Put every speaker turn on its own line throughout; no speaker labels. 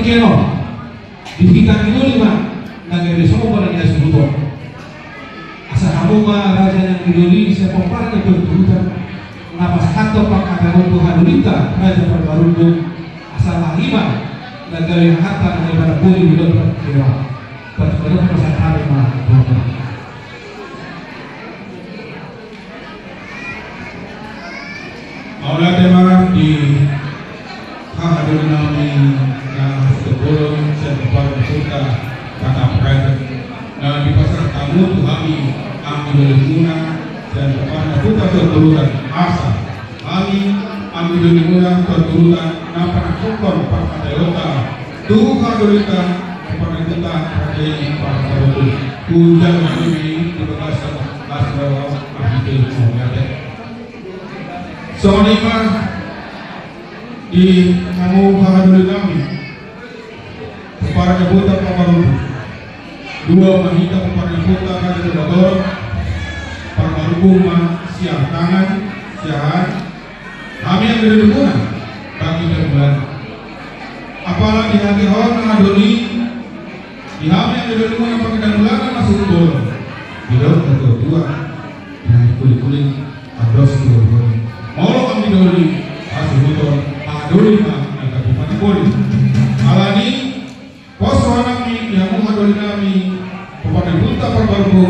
Keno dihikan itu 5 nagari semua pada dia sebuto asa kamu raja yang Indonesia pemparang berturutan napas kanto pakadamu Tuhanulita raja perbarundo asal 5 nagari harta daripada puli bidot Keno perturutan persatuan mah Maulah tema di hadir nami na sebolong sebar kita kata private na di pasar kamu tuh kami ambil dan kepada kita terturutan asa kami ambil terturutan na penakutkan para delota tuh kadulita kepada kita pada para itu hujan ini di bekas asal ahli semuanya Soalnya di kamu dulu kami para kebuta paparu 2 mahita para kebuta kada doktor pamaruma siang tangan siang kami yang dari dukungan bagi bulan apalagi hati orang adoni di kami yang dari dukungan pakai dan bulan masuk bola tidak kedua dan kulit ados dua Molo kami doli asal motor adoli mah agak bukan boli. Alani pos kami yang mau adoli kami kepada buta perbaru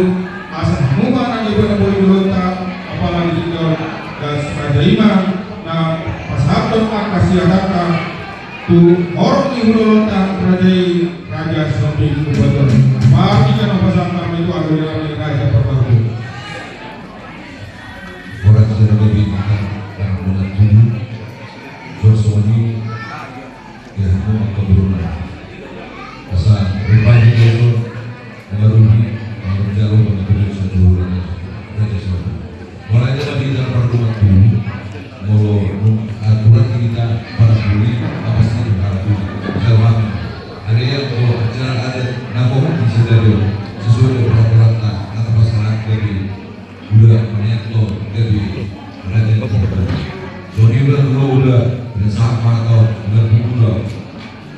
asal muka nanti pada boli beronta apalagi tinggal gas raja imam nah pas habis kasih data tu orang yang beronta raja sampai kubatur. Pasti kan pasang kami itu adoli kami raja perbaru.
Orang sudah berbincang dan menentukan Joshua ini yang mau keberulan asal rupanya itu mengerungi mengerjakan menentukan sejurulan dari suatu mulanya tapi kita perlu dulu mau aturan kita para buli apa sih berarti selama ada yang mau acara ada namun bisa dari sesuai dengan peraturan atau masalah dari udah banyak lo dari raja Sony udah sama atau udah udah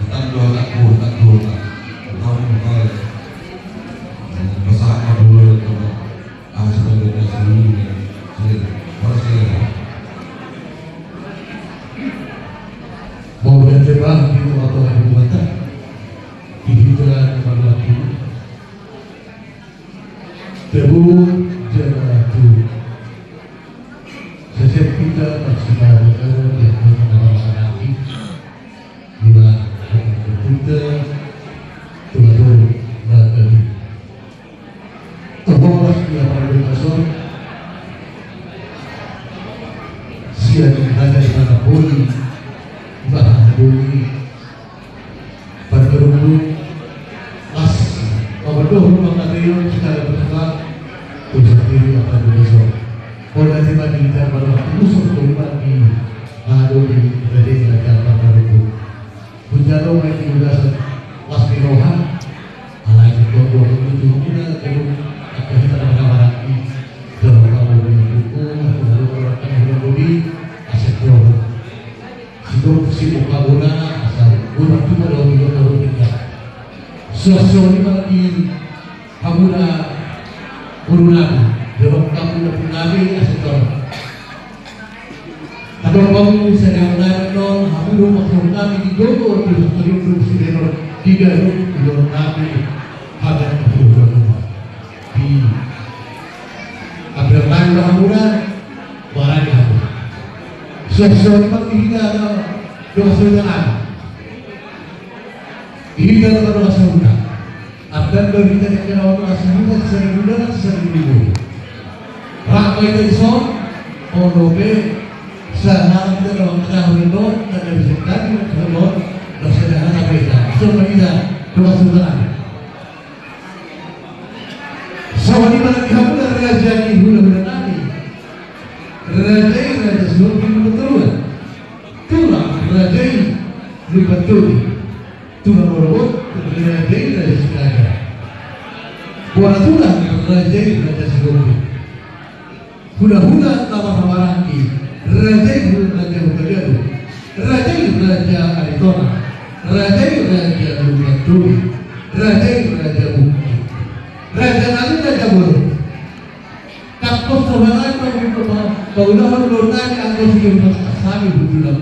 tetap doa tak tahu bakal bersama dulu sebagai seluruhnya saya mau dan coba itu atau ibu mata dihidran kepada lagi debu jatuh setiap kita maksimal yang mengenal nanti bila kita tuh lagi terbawas dia pada kasur siang ada di mana boleh bahan boleh pada kerumunan as nomor 2 rumah kategori secara berkala tujuh diri akan besok. Kalau tiba kita pada waktu musuh keluar di di dari negara baru. Punjalo main di udara pasti rohan. Alai itu itu kita akan kita berkawan di dalam kamu itu lalu orang yang budi aset rohan. Situ si muka guna asal guna cuma dalam tahun kita. Sosial ini kamu dah Kurungan, dalam kamu dapat nabi asetor. Kalau kamu sedang menonton, kamu rumah kami di Gogo terus sedang tiga dalam nabi ada rumah di Abraham Rahmuna barang kamu. Sesuatu yang tidak ada dosa dengan ini dalam dosa sunnah. Akan berita yang kena waktu aslinya sering bulan sering minggu. Ramai dari son, onobe, saham dalam tahun itu dan bisa tadi tahun dan sederhana beda. Semua kita dua sultan. Semua di mana kamu dan raja ini hula nani. Raja sebelum betul. Tulang raja ini betul. Tulang robot raja sekarang. Buatlah raja sebelum. Hula nama lagi. Raja raja Arizona. Raja Lumatu, Raja Bukti, Raja Nabi Raja Buru. Kapos sebenarnya kaulah lunan angkos yang asami bulan.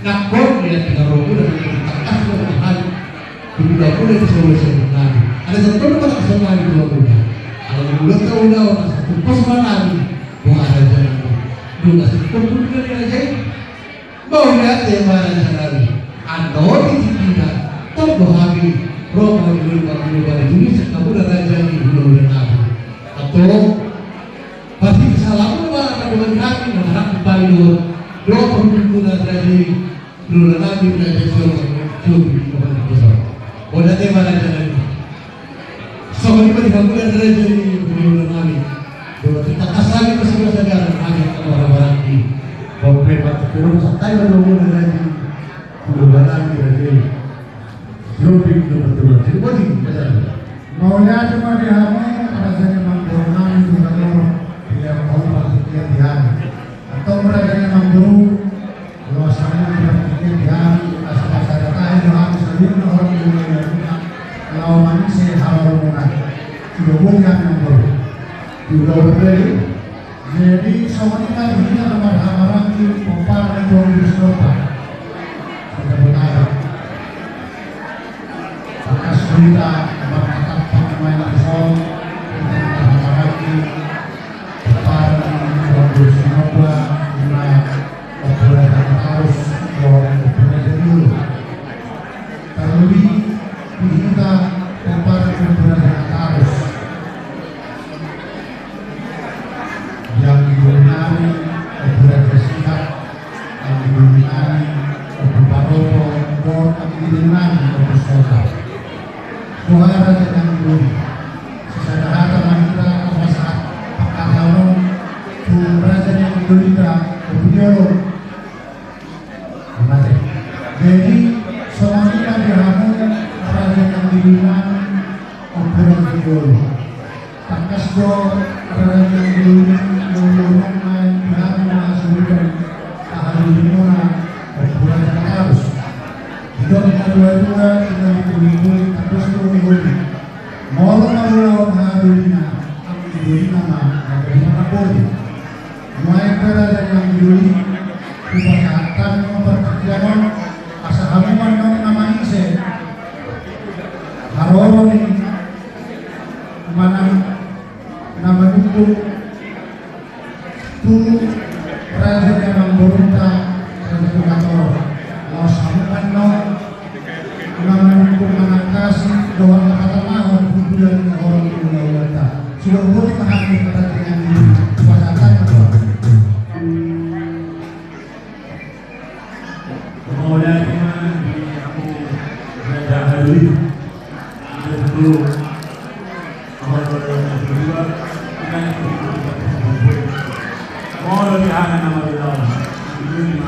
Nakor dia tinggal robu dan takas bertahan bulan itu sebenarnya. Ada satu orang sama di bulan. Kalau bulan kaulah orang satu pos mana bukan raja Nabi. Bukan satu pun raja. Mau lihat yang mana Nabi. Ando tidak terbahagi roh dari Indonesia kamu dan raja di bulan Nabi atau pasti kesalahan mana dengan kami mengharap kembali doa perhubungan raja di bulan Nabi raja Syukur kembali besar. Bodoh tema raja Nabi. Soalnya pada kamu dan raja di bulan Nabi. Doa kita kasih bersama saudara hanya orang-orang di beberapa turun santai berhubungan raja. Bulan lagi lagi, lebih betul. Jadi
maunya cuma dihamil, rasanya manggurunan juga loh. Dia mau berpikir dihamil, atau mereka mangguru, luasannya berpikir dihamil. Asal-asal datang dihamil sebelum orang dunia kalau manusia halal munah, sudah bukan mangguru, sudah berbeda. Jadi semuanya begini tempat hamaran di pompa dan di Eropa. Bekas berita berkata pemain Arsenal tentang lagi pada 2019 mulai operasi harus dulu. Terlebih kita pada operasi harus yang didominasi operasi singkat, yang didominasi Paropo, dengan Sosa. Tuhan raja yang dulu, sesadar kita masalah pakaian Tuhan raja yang dulu kita opinion. Jadi semuanya dihamil raja yang dulu opinion. Takas do raja yang dulu main dihamil sudah ahli dimana. Bulan harus hidup dua-dua kita dipilih terus turun mau lawan harinya ambil nama dari mana boleh mulai berada yang dulu diperhatikan memperkerjakan asal hamiman nama ise haroron ini mana nama itu tuh raja yang memberontak kalau sampai namun mengatasi doa kata mau bulan orang dunia sudah boleh menghadapi pertandingan ini pasatan
kemudian aku berada hari dulu awal kedua kita mau lebih hana nama Allah ini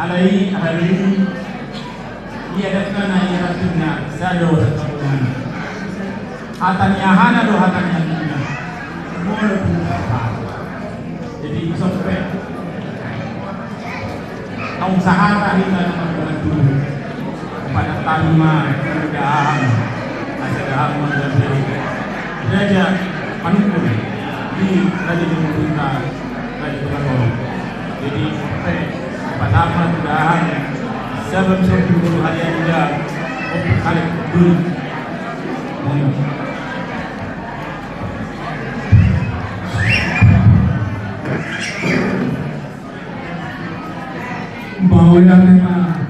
alai hari ia datang naik rasanya saya doa sekabulan hatanya hana do hatanya dunia boleh bukan jadi sampai kaum sahara kita dengan dulu pada tanma kerjaan ada menjadi raja panukul di raja pemerintah raja Tuhan jadi pertama mudahan sebelum 10 hari juga kali dulu
bahwa yang tema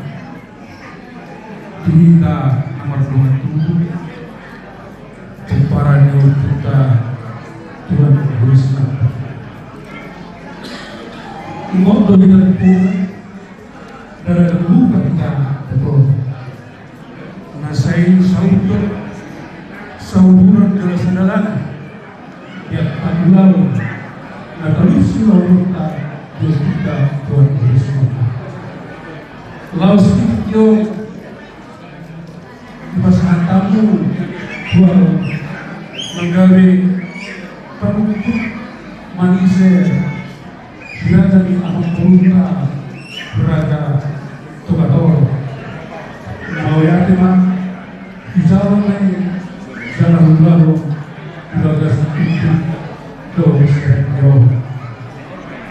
kita nomor 27 para kita Tuhan Kristus modo dengan Tuhan dari lupa kita betul nasai sauduran dari sandalan yang tak lalu na terus kita kita Tuhan Kristus laus kita pasangan tamu Tuhan menggawe pemukul manusia
dia jadi anak pemuda Raja Togador. Mau ya teman, di jalan lalu Raja Sakti Doris Jauh.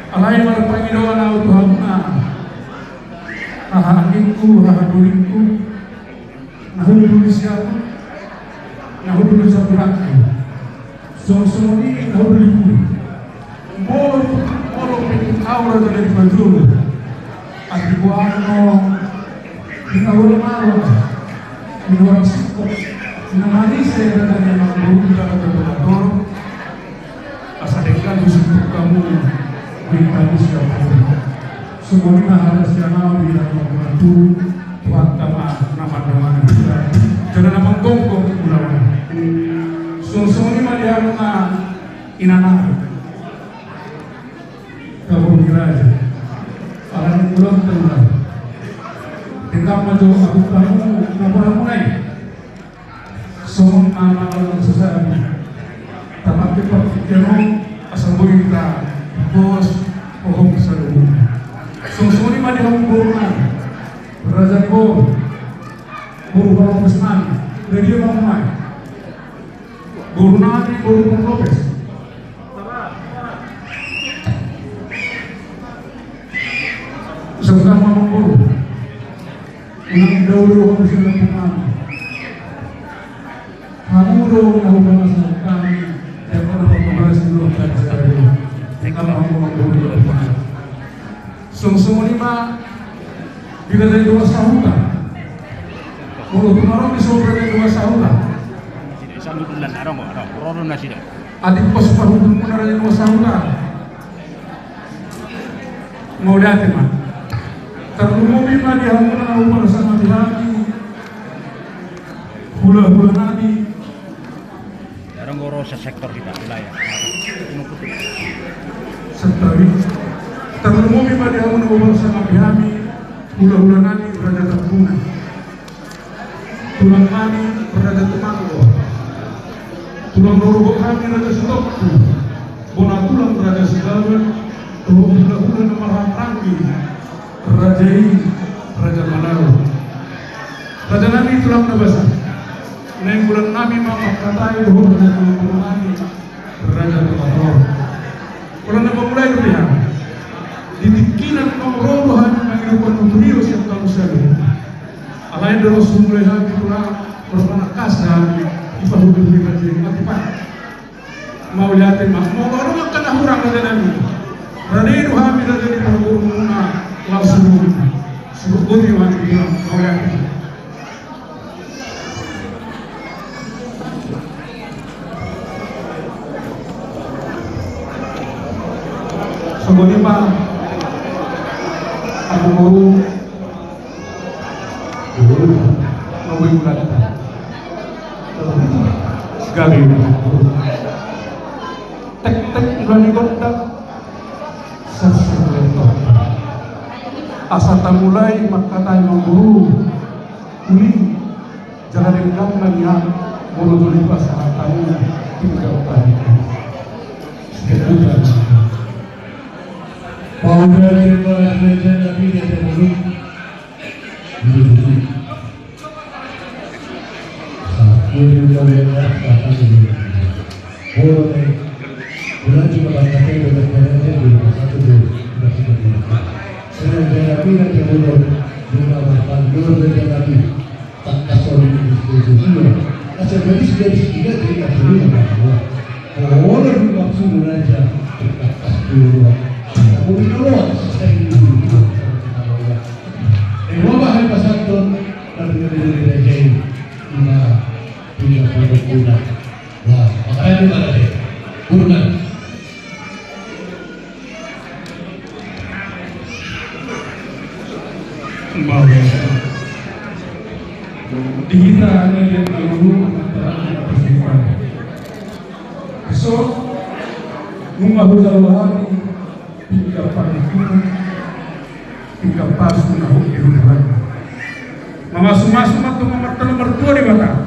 Alai marpangidoa na Tuhanna, anginku, dulinku, nahulu siapa, nahulu saburakku, ini nahulu molo aura dari baju, adibuano, dinawal malu, dinawal sikap, dinamani saya dari yang belum dapat berdoa, asal dekat untuk kamu. Kita siapa semuanya harus jangan bilang membantu Tuhan nama kita jangan nama gongkong ulama semuanya maliarna inana kamu kira aja orang belum tenang tinggal maju aku kamu ngapa mulai semua anak sesuatu tapi pikirmu asal kita bos pohon seru. Sungsuni mah dihambur Raja Go, Guru Bang Usman, Radio Bang Mai, Guru Nadi, Guru Bang Lopez. Sama Bang Guru, unang dahulu kami sudah pernah. Kamu dulu yang bahasa kami, yang pernah membahas dulu dari Sungsuni mah bila dari 2 sahutan, mulut kemarin disobra dari 2 sahutan. Adik pos pahutan pun dari 2 sahutan. Mau lihat mah, terumumi mah dihamuna umur sama dihami, hula-hula nabi.
Jarang ngoro sektor kita wilayah.
Setawi terumumi pada amun ubah sama bihami hula-hula nani Raja Terpuna tulang nani Raja Temanggo tulang norobok kami Raja Sutokku bona tulang Raja Segawan hula-hula nama Ranggi Raja ini Raja Malaru Raja nani tulang nabasa neng bulan nami mama katai bahwa Raja nani Raja Temanggo. Kalau nak memulai dia, didikinan pengrobohan mengirimkan beliau siap kamu sekali. Alain terus mulai lagi pulang bersama kasar di bahu beli baju mati pak. Mau lihat mak, mau baru makan ahurang aja nanti. Radai dua hamil aja di bahu rumah langsung suruh budi mati bilang mau lihat. Semuanya pak, aku mau bulan gabi, tek berani kontak, asal mulai maka tanya guru, ini jangan dengar maniak, mulut pasal kamu tinggal tadi.
Paula terima Raja Nabi dan Mulut Mulut Satu yang kata ini boleh bulan cuma bangkai dengan Raja satu dulu Raja Nabi dan Mulut juga bahkan Raja Nabi tak kasar itu asal dari tiga cerita dulu boleh dimaksud Raja tak kasar Mungkin luas dari itu. Wabah yang pasantun dari Raja ini punya produk guna. Wah, makanya itu ada deh. Guna.
Mau dihina hanya yang dulu antara persiapan. So, mengahulukan tiga pagi tiga pasu nahu irungan. Masuk atau memertela mertua di mana?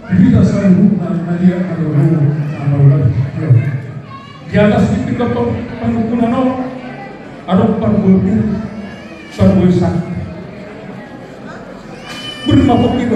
Kita selalu nadia kalau amal
di atas itu penukunan ada perbuatan perbuatan bermabuk itu